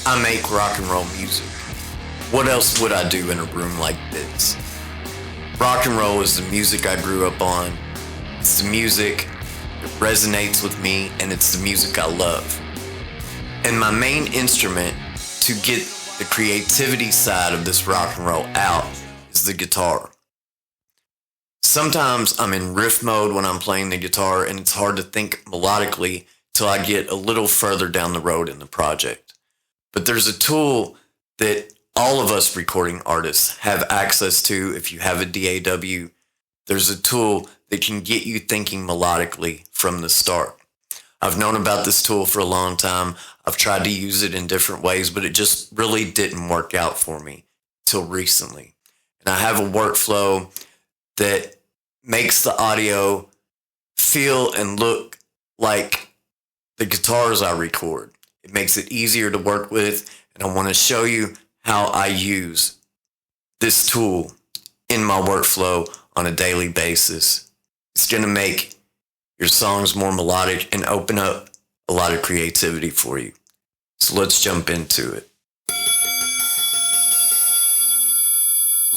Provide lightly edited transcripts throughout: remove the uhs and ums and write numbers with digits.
I make rock and roll music. What else would I do in a room like this? Rock and roll is the music I grew up on. It's the music that resonates with me, and it's the music I love. And my main instrument to get the creativity side of this rock and roll out is the guitar. Sometimes I'm in riff mode when I'm playing the guitar, and it's hard to think melodically till I get a little further down the road in the project. But there's a tool that all of us recording artists have access to if you have a DAW. There's a tool that can get you thinking melodically from the start. I've known about this tool for a long time. I've tried to use it in different ways, but it just really didn't work out for me till recently. And I have a workflow that makes the audio feel and look like the guitars I record. It makes it easier to work with, and I want to show you how I use this tool in my workflow on a daily basis. It's going to make your songs more melodic and open up a lot of creativity for you. So let's jump into it.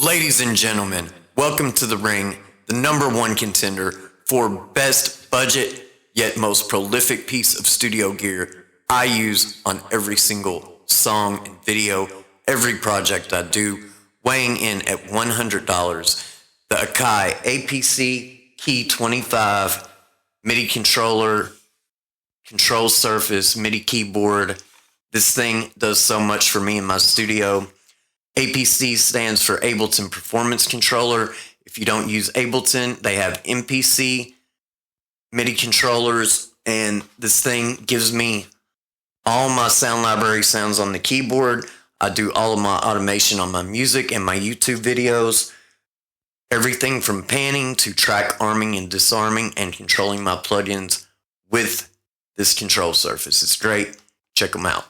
Ladies and gentlemen, welcome to the ring, the #1 contender for best budget yet most prolific piece of studio gear I use on every single song and video, every project I do, weighing in at $100, the Akai APC Key 25 MIDI controller, control surface, MIDI keyboard. This thing does so much for me in my studio. APC stands for Ableton Performance Controller. If you don't use Ableton, they have MPC MIDI controllers, and this thing gives me all my sound library sounds on the keyboard. I do all of my automation on my music and my YouTube videos. Everything from panning to track arming and disarming and controlling my plugins with this control surface. It's great. Check them out.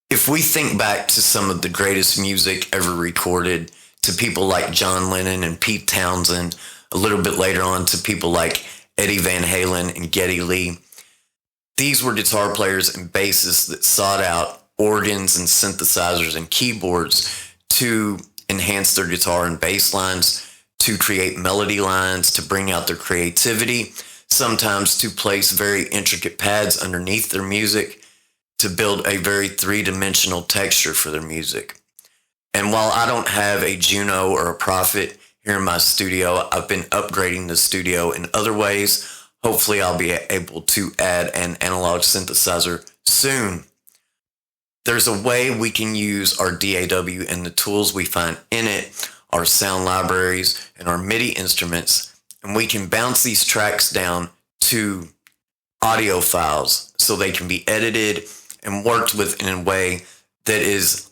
If we think back to some of the greatest music ever recorded, to people like John Lennon and Pete Townsend, a little bit later on to people like Eddie Van Halen and Geddy Lee, these were guitar players and bassists that sought out organs and synthesizers and keyboards to enhance their guitar and bass lines, to create melody lines, to bring out their creativity, sometimes to place very intricate pads underneath their music to build a very three-dimensional texture for their music. And while I don't have a Juno or a Prophet here in my studio, I've been upgrading the studio in other ways. Hopefully I'll be able to add an analog synthesizer soon. There's a way we can use our DAW and the tools we find in it, our sound libraries and our MIDI instruments, and we can bounce these tracks down to audio files so they can be edited and worked with in a way that is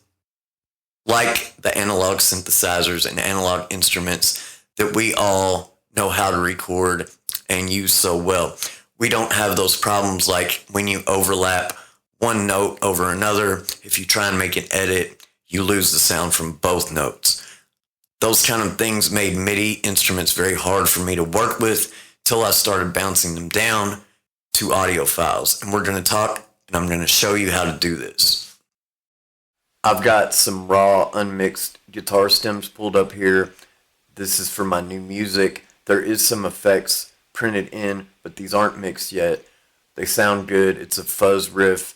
like the analog synthesizers and analog instruments that we all know how to record and use so well. We don't have those problems like when you overlap one note over another. If you try and make an edit, you lose the sound from both notes. Those kind of things made MIDI instruments very hard for me to work with till I started bouncing them down to audio files. And we're going to talk, and I'm going to show you how to do this. I've got some raw, unmixed guitar stems pulled up here. This is for my new music. There is some effects printed in, but these aren't mixed yet. They sound good. It's a fuzz riff.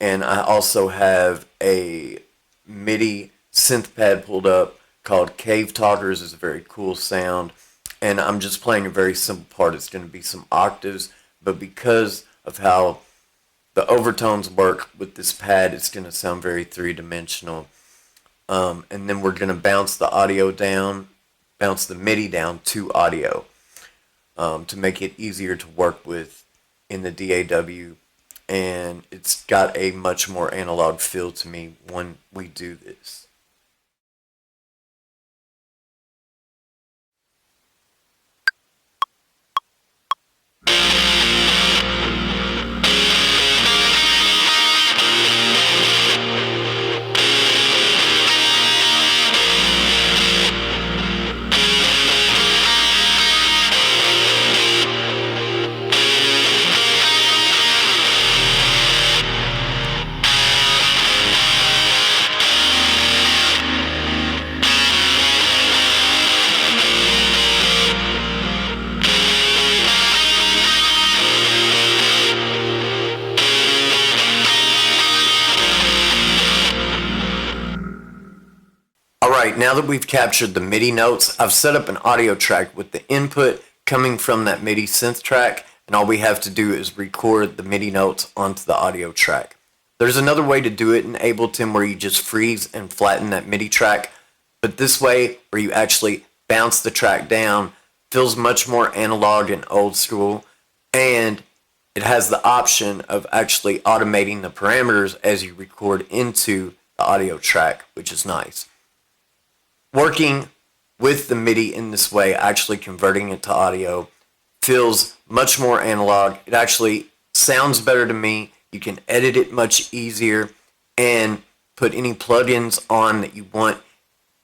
And I also have a MIDI synth pad pulled up called Cave Talkers. It's a very cool sound. And I'm just playing a very simple part. It's going to be some octaves, but because of how the overtones work with this pad, it's going to sound very three-dimensional. And then we're going to bounce the audio down, bounce the MIDI down to audio to make it easier to work with in the DAW. And it's got a much more analog feel to me when we do this. Alright, now that we've captured the MIDI notes, I've set up an audio track with the input coming from that MIDI synth track, and all we have to do is record the MIDI notes onto the audio track. There's another way to do it in Ableton where you just freeze and flatten that MIDI track, but this way, where you actually bounce the track down, feels much more analog and old school, and it has the option of actually automating the parameters as you record into the audio track, which is nice. Working with the MIDI in this way, actually converting it to audio, feels much more analog. It actually sounds better to me. You can edit it much easier and put any plugins on that you want,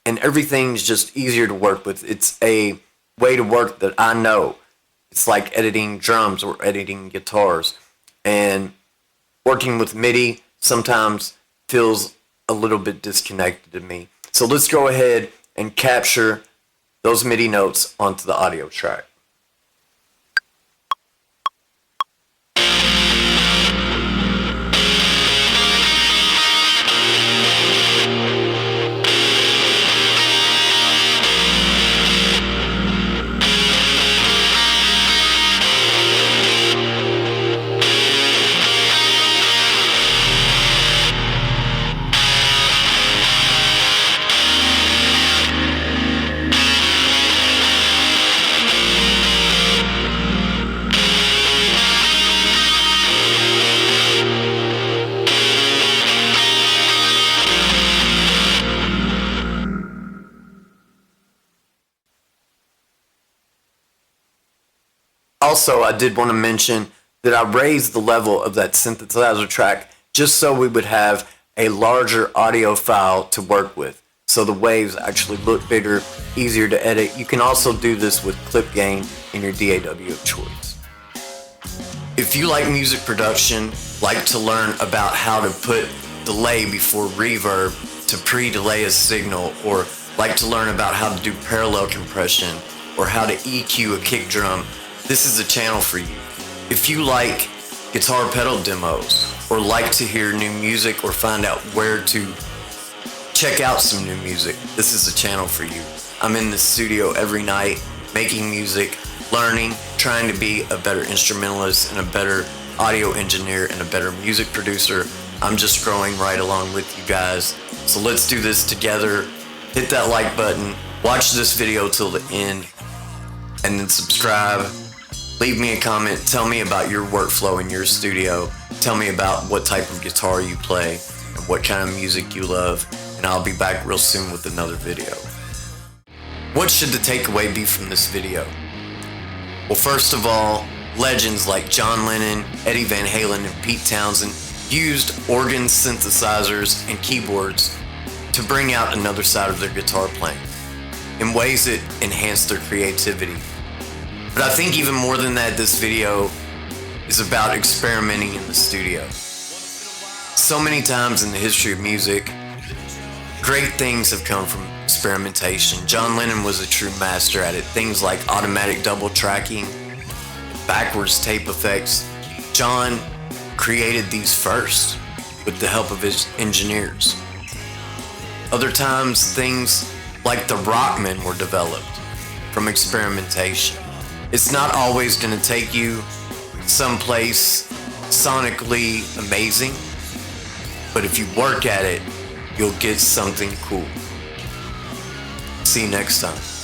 and everything's just easier to work with. It's a way to work that I know. It's like editing drums or editing guitars, and working with MIDI sometimes feels a little bit disconnected to me. So let's go ahead and capture those MIDI notes onto the audio track. Also, I did want to mention that I raised the level of that synthesizer track just so we would have a larger audio file to work with. So the waves actually look bigger, easier to edit. You can also do this with clip gain in your DAW of choice. If you like music production, like to learn about how to put delay before reverb to pre-delay a signal, or like to learn about how to do parallel compression or how to EQ a kick drum, this is a channel for you. If you like guitar pedal demos, or like to hear new music or find out where to check out some new music, this is a channel for you. I'm in the studio every night making music, learning, trying to be a better instrumentalist and a better audio engineer and a better music producer. I'm just growing right along with you guys. So let's do this together. Hit that like button, watch this video till the end, and then subscribe. Leave me a comment, tell me about your workflow in your studio, tell me about what type of guitar you play and what kind of music you love, and I'll be back real soon with another video. What should the takeaway be from this video? Well, first of all, legends like John Lennon, Eddie Van Halen, and Pete Townsend used organs, synthesizers, and keyboards to bring out another side of their guitar playing in ways that enhance their creativity. But I think even more than that, this video is about experimenting in the studio. So many times in the history of music, great things have come from experimentation. John Lennon was a true master at it. Things like automatic double tracking, backwards tape effects. John created these first with the help of his engineers. Other times, things like the Rockman were developed from experimentation. It's not always going to take you someplace sonically amazing, but if you work at it, you'll get something cool. See you next time.